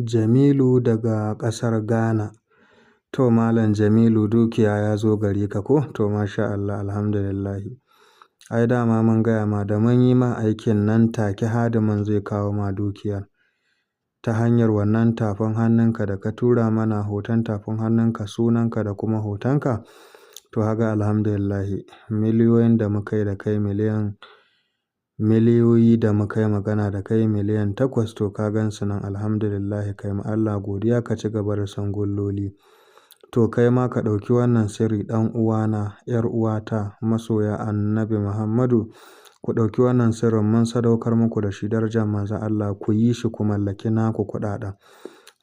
Jamilu daga ƙasar Ghana. To Malam Jamilu, dukiya ya zo gare ka ko? To masha Allah, alhamdulillahi. Ai dama mun gaya ma da mun yi ma aikin nan take hadimin zai kawo ma dukiyar. Ta hanyar wannan tafin hannunka da ka tura mana hoton tafin hannunka, sunanka da kuma hotonka. To haka alhamdulillahi, miliyoyin da muka yi da kai miliyoyi da muka yi magana da kai miliyan 8, to ka gan su nan alhamdulillahi. Kai ma Allah godiya, ka ci gaba da sangolloli. To kai ma ka ɗauki wannan sirri, ɗan uwana, 'yar uwata, masoya Annabi Muhammadu, ku ɗauki wannan sirrin, mun sadaukar muku da shi darajar manzon Allah, ku yi shi ku mallaki naku kuɗaɗen.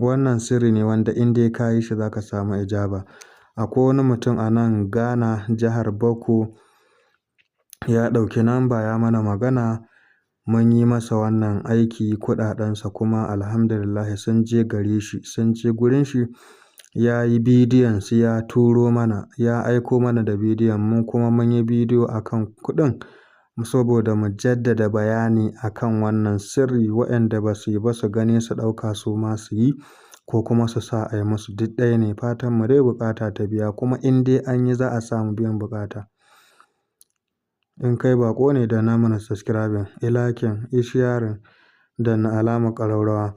Wannan sirri ne wanda in dai ka yi shi za ka samu ijaba. Akwai wani mutum a nan Ghana, jihar Bauchi, ya ɗauki namba ya mana magana, mun yi masa wannan aiki, kuɗaɗensa kuma alhamdulillahi sun je gare shi, sun je gurin shi. Ya yi bidiyon su, ya turo mana, ya aiko mana da bidiyon, mun kuma mun yi bidiyo akan kuɗin saboda mu jaddada bayani akan wannan sirri. Waɗanda ba su yi ba su gani su ɗauka su ma su yi, ko kuma su sa a yi musu, duk ɗaya ne. Fatan mu dai buƙata ta biya, kuma in dai an yi za a samu biyan buƙata. In kai baƙo ne, da na mana subscribing, ilakin, isharing da na alamar ƙararrawa.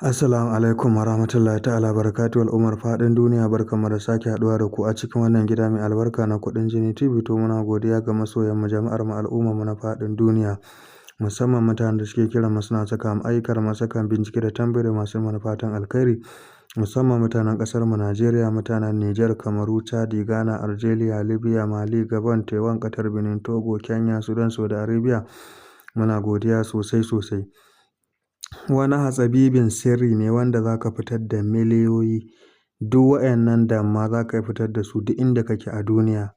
Assalamu alaikum wa rahmatullahi ta'ala barakatuhu. Al'ummar faɗin duniya, barkanmu da sake haɗuwa da ku a cikin wannan gida mai albarka na Kuɗin Jini TV. To muna godiya ga masoyanmu, jama'ar mu, al'ummar mu na faɗin duniya, musamman mutanen da suke kiran mu suna saka mu aikar mu, saka bincike da tambayoyi masu manufatan alkhairi, musamman mutanen ƙasar mu Najeriya, mutanen Nijar, Kamaru, Chadi, Ghana, Algeria, Libya, Mali, Gabon, Taiwan, Qatar, Benin, Togo, Kenya, Sudan, Saudi Arabia. Muna godiya sosai sosai. Wani hatsabibin sirri ne wanda za ka fitar da miliyoyi. Duk waɗannan damma za ka fitar da su duk inda kake a duniya.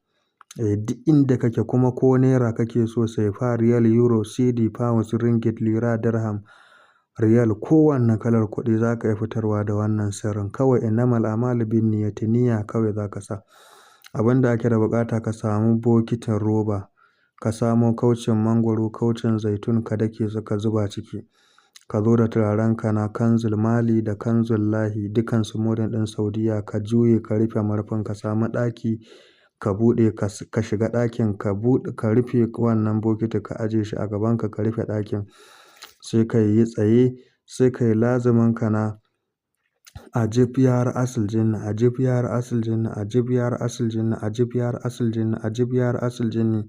Duk inda kake, kuma ko naira kake so, sefa, riyal, euro, cedi, pounds, ringgit, lira, dirham, riyal, kowanne kalar kuɗi za ka iya fitarwa da wannan sirrin. Kawai innamal a'malu binniyati, niyya kawai za ka sa. Abin da ake da buƙata, ka samu bokitin roba, ka samo kaucin mangwaro, kaucin zaitun, ka dake su ka zuba ciki. Ka zo da turarenka na Kanzul Mali da Kanzul Lahi, dukansu modern ɗin Saudiya, ka juye, ka rufe murfin, ka samu ɗaki, ka buɗe, ka shiga ɗakin, ka rufe wannan bokiti, ka aje shi a gabanka, ka rufe ɗakin. Sai ka yi tsaye, sai ka yi lazuminka na ajib ya ra'asul jinni, ajib ya ra'asul jinni, ajib ya ra'asul jinni, ajib ya ra'asul jinni, ajib ya ra'asul jinni.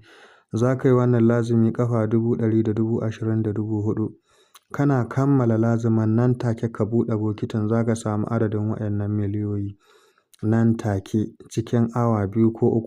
Za ka yi wannan lazumi ƙafa 100,000 da 20,000 da 4,000. Kana kammala lazumin nan take ka buɗe bokitin, za ka samu adadin waɗannan miliyoyi nan take, cikin awa 2 ko 3.